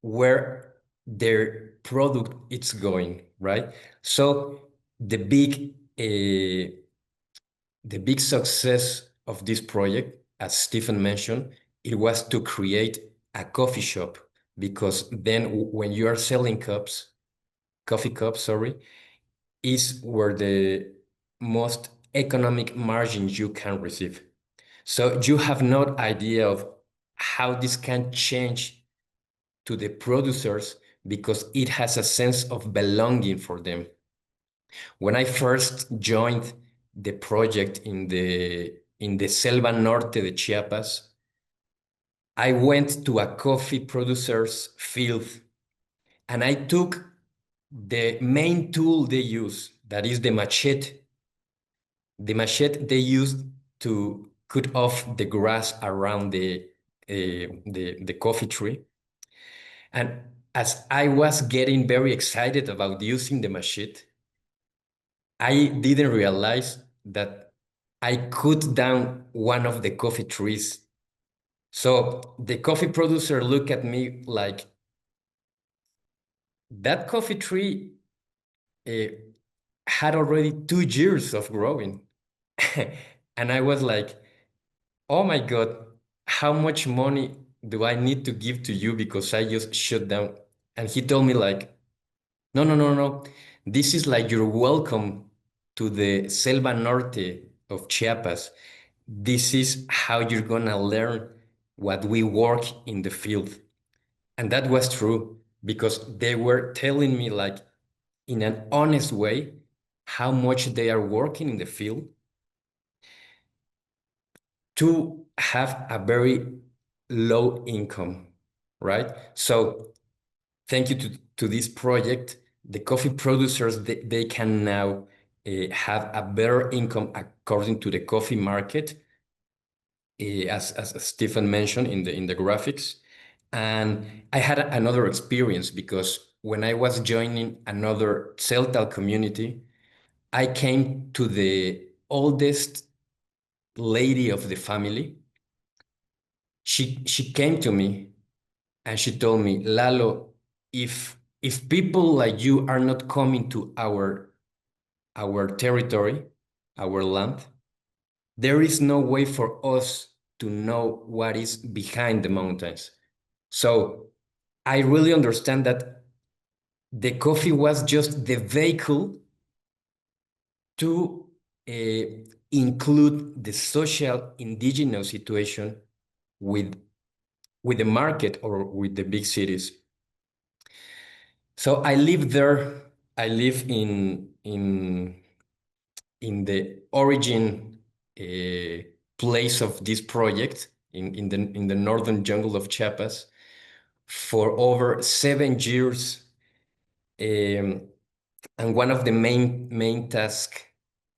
where their product is going, right? So the big success of this project as Stephen mentioned, it was to create a coffee shop, because then when you are selling coffee cups, sorry, is where the most economic margins you can receive. So you have no idea of how this can change to the producers, because it has a sense of belonging for them. When I first joined the project in the Selva Norte de Chiapas, I went to a coffee producer's field and I took the main tool they use, that is the machete. The machete they used to cut off the grass around the coffee tree. And as I was getting very excited about using the machete, I didn't realize that I cut down one of the coffee trees. So the coffee producer looked at me like, that coffee tree had already 2 years of growing. And I was like, oh my God, how much money do I need to give to you because I just shut down? And he told me like, no, no, no, no. This is like you're welcome to the Selva Norte of Chiapas. This is how you're gonna learn what we work in the field. And that was true, because they were telling me like in an honest way how much they are working in the field to have a very low income, right? So thank you to this project, the coffee producers, they can now have a better income according to the coffee market, as Stephen mentioned in the graphics. And I had another experience, because when I was joining another Tseltal community, I came to the oldest lady of the family. She came to me and she told me, Lalo, if people like you are not coming to our territory, our land, there is no way for us to know what is behind the mountains. So I really understand that the coffee was just the vehicle to include the social indigenous situation with the market or with the big cities. So I live there. I live in the origin place of this project in the northern jungle of Chiapas for over 7 years. And one of the main tasks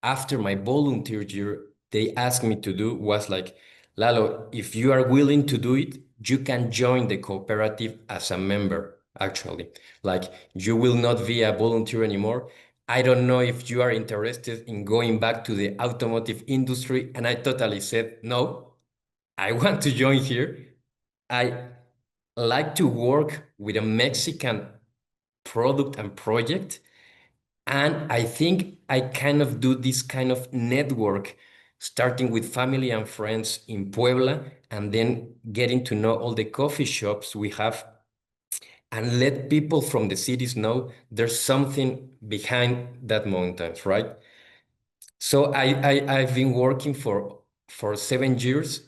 after my volunteer year they asked me to do was like, Lalo, if you are willing to do it, you can join the cooperative as a member, actually. Like, you will not be a volunteer anymore. I don't know if you are interested in going back to the automotive industry. And I totally said, no, I want to join here. I like to work with a Mexican product and project. And I think I kind of do this kind of network, starting with family and friends in Puebla, and then getting to know all the coffee shops we have, and let people from the cities know there's something behind that mountains, right? So I've been working for 7 years.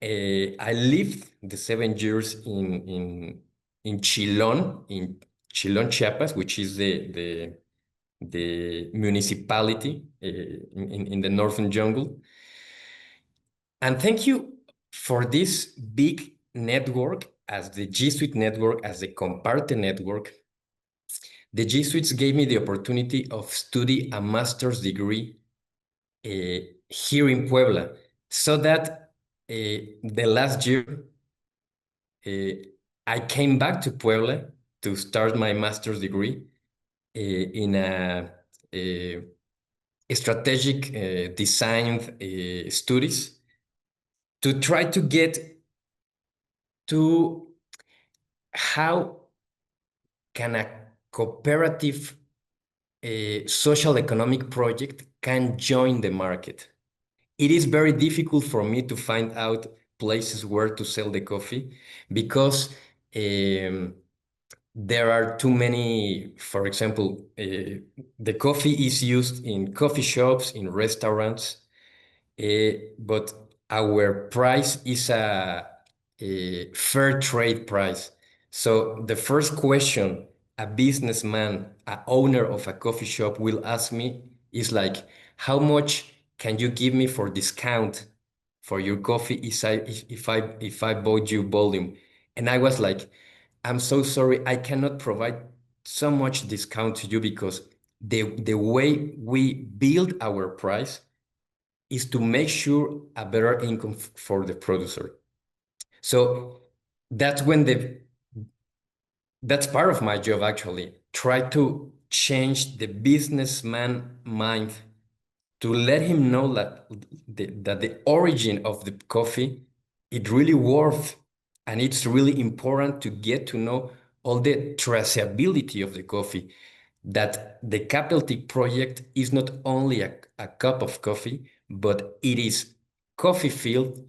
I lived the 7 years in Chilon, Chiapas, which is the municipality in the northern jungle. And thank you for this big network, as the Jesuit network, as the Comparte Network. The Jesuits gave me the opportunity of study a master's degree here in Puebla, so that the last year I came back to Puebla to start my master's degree in a strategic design studies, to try to get to how can a cooperative social economic project can join the market. it is very difficult for me to find out places where to sell the coffee because there are too many. For example, the coffee is used in coffee shops, in restaurants, but our price is a fair trade price. So the first question a businessman, a owner of a coffee shop will ask me is like, how much can you give me for discount for your coffee if I bought you volume? And I was like, I'm so sorry, I cannot provide so much discount to you because the way we build our price is to make sure a better income for the producer. So that's when that's part of my job, actually. Try to change the businessman mind to let him know that the origin of the coffee it's really worth, and it's really important to get to know all the traceability of the coffee. That the Capeltic project is not only a cup of coffee, but it is coffee field.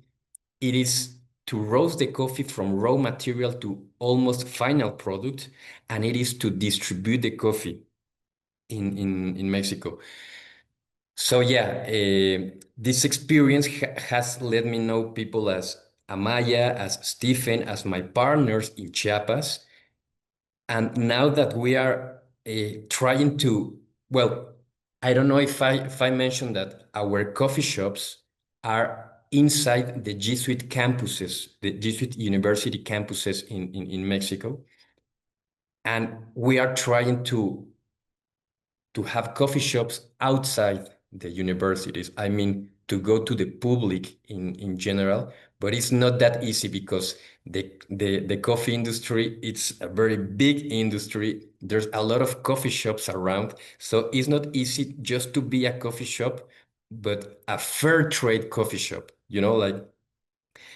It is to roast the coffee from raw material to almost final product, and it is to distribute the coffee in Mexico. So yeah, this experience has let me know people as Amaia, as Stephen, as my partners in Chiapas. And now that we are trying to, well, I don't know if I mentioned that our coffee shops are inside the Jesuit campuses, the Jesuit university campuses in Mexico. And we are trying to have coffee shops outside the universities. I mean, to go to the public in general, but it's not that easy because the coffee industry, it's a very big industry. There's a lot of coffee shops around. So it's not easy just to be a coffee shop, but a fair trade coffee shop, like,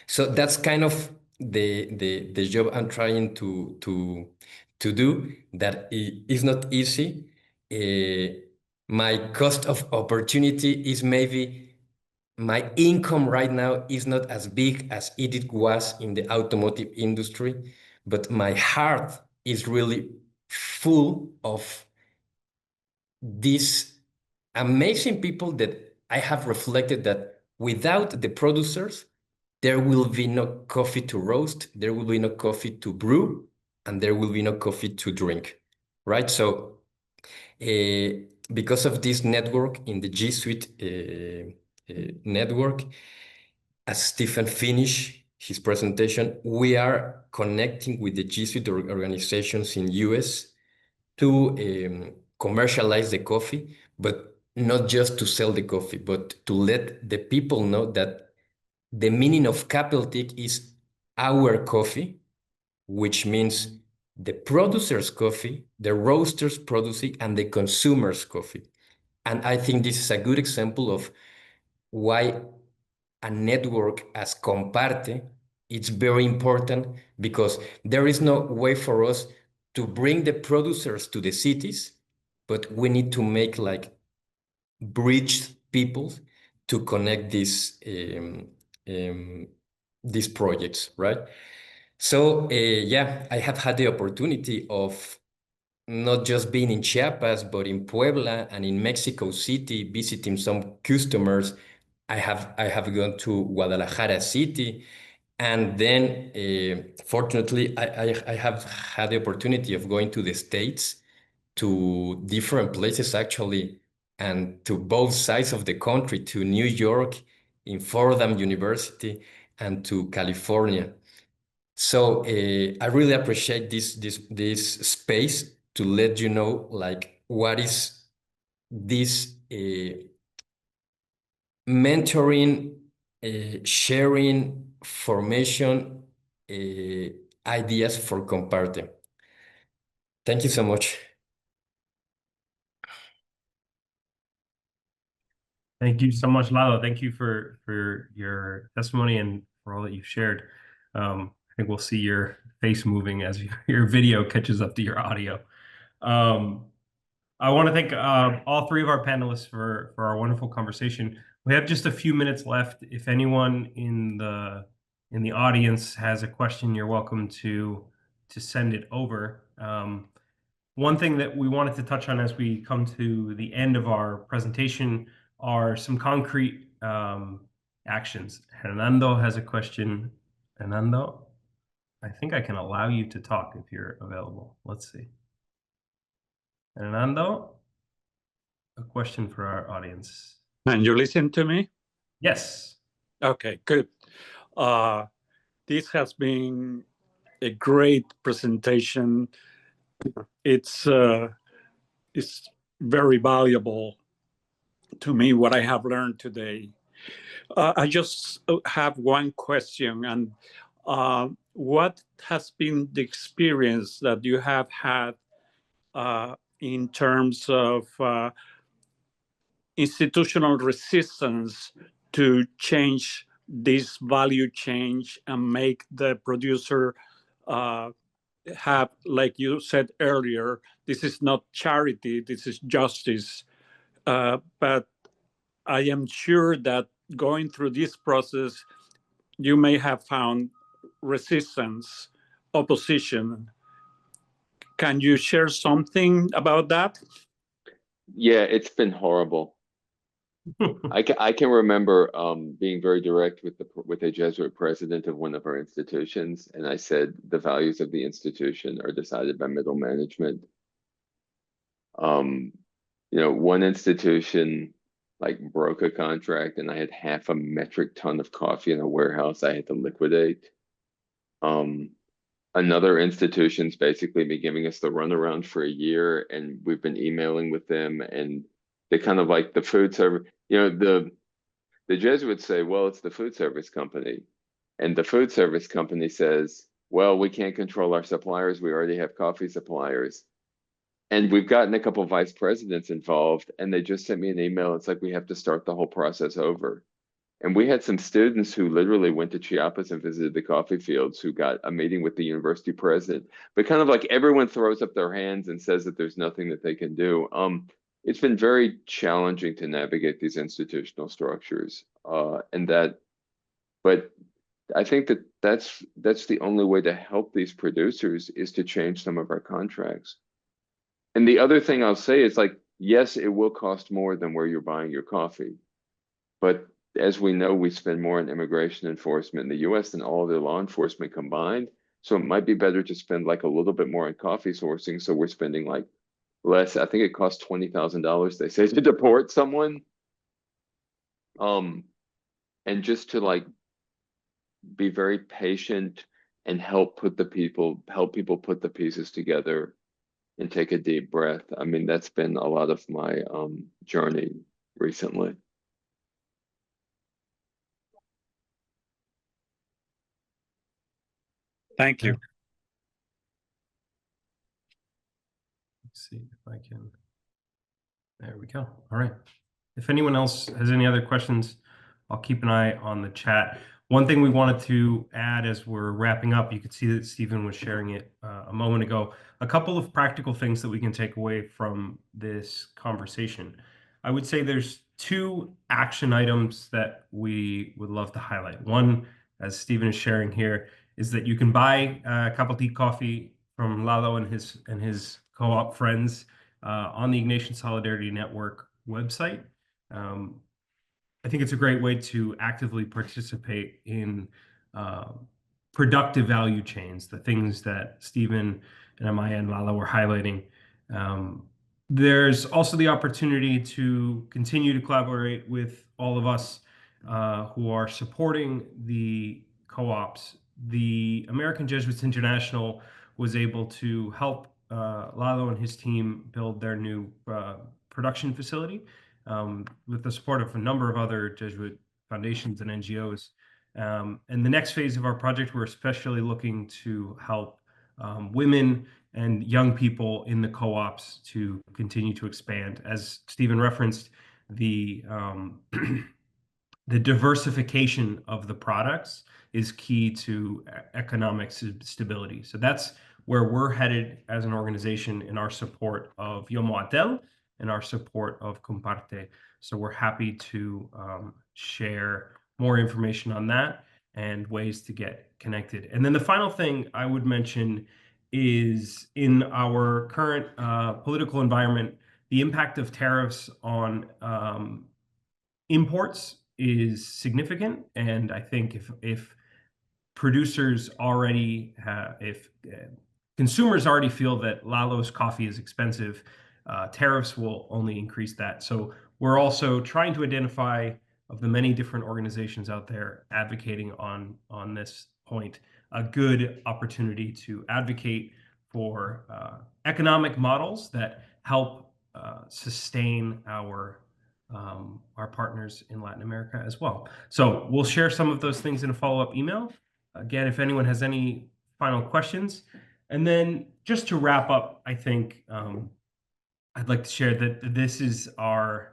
so that's kind of the job I'm trying to do. That is not easy. My cost of opportunity is maybe my income right now is not as big as it was in the automotive industry, but my heart is really full of these amazing people that I have reflected that without the producers, there will be no coffee to roast, there will be no coffee to brew, and there will be no coffee to drink, right? So because of this network in the Jesuit network, as Stephen finished his presentation, we are connecting with the Jesuit organizations in US to commercialize the coffee, but not just to sell the coffee, but to let the people know that the meaning of Capeltic is our coffee, which means the producer's coffee, the roaster's producing, and the consumer's coffee. And I think this is a good example of why a network as Comparte, it's very important, because there is no way for us to bring the producers to the cities, but we need to make like bridge people to connect these projects, right? So yeah, I have had the opportunity of not just being in Chiapas, but in Puebla and in Mexico City, visiting some customers. I have gone to Guadalajara City, and then fortunately, I have had the opportunity of going to the States, to different places actually, and to both sides of the country, to New York, in Fordham University, and to California. So I really appreciate this space to let you know like what is this mentoring, sharing, formation ideas for Comparte. Thank you so much. Thank you so much, Lalo. Thank you for your testimony and for all that you've shared. I think we'll see your face moving as your video catches up to your audio. I want to thank all three of our panelists for our wonderful conversation. We have just a few minutes left. If anyone in the audience has a question, you're welcome to send it over. One thing that we wanted to touch on as we come to the end of our presentation are some concrete actions. Hernando has a question. Hernando, I think I can allow you to talk if you're available. Let's see. Hernando, a question for our audience. And you listen to me? Yes. Okay, good. This has been a great presentation. It's very valuable to me what I have learned today. I just have one question, and what has been the experience that you have had in terms of institutional resistance to change this value change and make the producer have, like you said earlier, this is not charity, this is justice. But I am sure that going through this process, you may have found resistance, opposition. Can you share something about that? Yeah, it's been horrible. I can remember being very direct with a Jesuit president of one of our institutions, and I said the values of the institution are decided by middle management. One institution like broke a contract, and I had 0.5 metric ton of coffee in a warehouse I had to liquidate. Another institution's basically been giving us the runaround for a year, and we've been emailing with them, and they kind of like the food service. The Jesuits say, well, it's the food service company. And the food service company says, well, we can't control our suppliers. We already have coffee suppliers. And we've gotten a couple of vice presidents involved, and they just sent me an email. It's like we have to start the whole process over. And we had some students who literally went to Chiapas and visited the coffee fields, who got a meeting with the university president. But kind of like everyone throws up their hands and says that there's nothing that they can do. It's been very challenging to navigate these institutional structures, but I think that's the only way to help these producers is to change some of our contracts. And the other thing I'll say is, like, yes, it will cost more than where you're buying your coffee, but as we know, we spend more on immigration enforcement in the U.S. than all of the law enforcement combined. So it might be better to spend like a little bit more on coffee sourcing, so we're spending like less. I think it costs $20,000, they say, to deport someone. And just to like be very patient and help people put the pieces together and take a deep breath. I mean, that's been a lot of my journey recently. Thank you. Let's see if I can. There we go. All right. If anyone else has any other questions, I'll keep an eye on the chat. One thing we wanted to add as we're wrapping up, you could see that Stephen was sharing it a moment ago, a couple of practical things that we can take away from this conversation. I would say there's 2 action items that we would love to highlight. One, as Stephen is sharing here, is that you can buy Capeltic coffee from Lalo and his co-op friends on the Indigenous Solidarity Network website. I think it's a great way to actively participate in productive value chains, the things that Stephen and Amaia and Lalo were highlighting. There's also the opportunity to continue to collaborate with all of us who are supporting the co-ops. The American Jesuits International was able to help Lalo and his team build their new production facility with the support of a number of other Jesuit foundations and NGOs. And the next phase of our project, we're especially looking to help women and young people in the co-ops to continue to expand. As Stephen referenced, the diversification of the products is key to economic stability. So that's where we're headed as an organization in our support of Yomol A'tel and our support of Comparte. So we're happy to share more information on that and ways to get connected. And then the final thing I would mention is in our current political environment, the impact of tariffs on imports is significant. And I think if producers already if consumers already feel that Lalo's coffee is expensive, tariffs will only increase that. So we're also trying to identify, of the many different organizations out there advocating on this point, a good opportunity to advocate for economic models that help sustain our partners in Latin America as well. So we'll share some of those things in a follow-up email. Again, if anyone has any final questions. And then just to wrap up, I think I'd like to share that this is our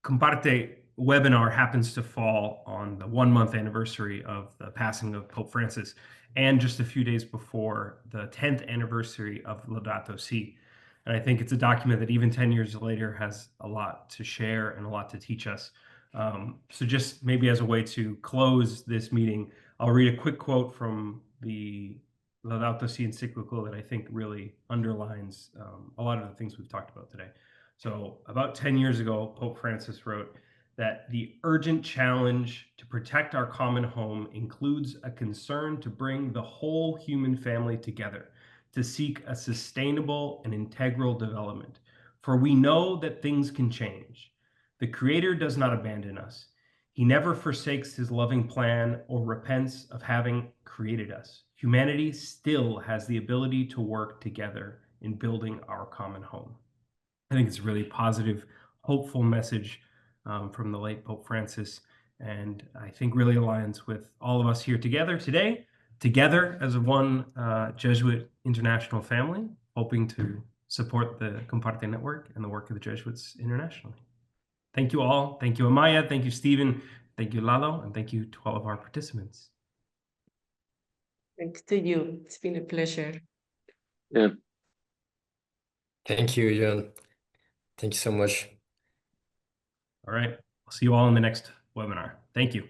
Comparte webinar happens to fall on the 1-month anniversary of the passing of Pope Francis, and just a few days before the 10th anniversary of Laudato Si. And I think it's a document that even 10 years later has a lot to share and a lot to teach us. So just maybe as a way to close this meeting, I'll read a quick quote from the Laudato Si encyclical that I think really underlines a lot of the things we've talked about today. So about 10 years ago, Pope Francis wrote that the urgent challenge to protect our common home includes a concern to bring the whole human family together, to seek a sustainable and integral development. For we know that things can change. The Creator does not abandon us. He never forsakes his loving plan or repents of having created us. Humanity still has the ability to work together in building our common home. I think it's a really positive, hopeful message from the late Pope Francis, and I think really aligns with all of us here together today, together as one Jesuit international family, hoping to support the Comparte Network and the work of the Jesuits internationally. Thank you all. Thank you, Amaia. Thank you, Stephen. Thank you, Lalo. And thank you to all of our participants. Thanks to you. It's been a pleasure. Yeah. Thank you, John. Thank you so much. All right. I'll see you all in the next webinar. Thank you.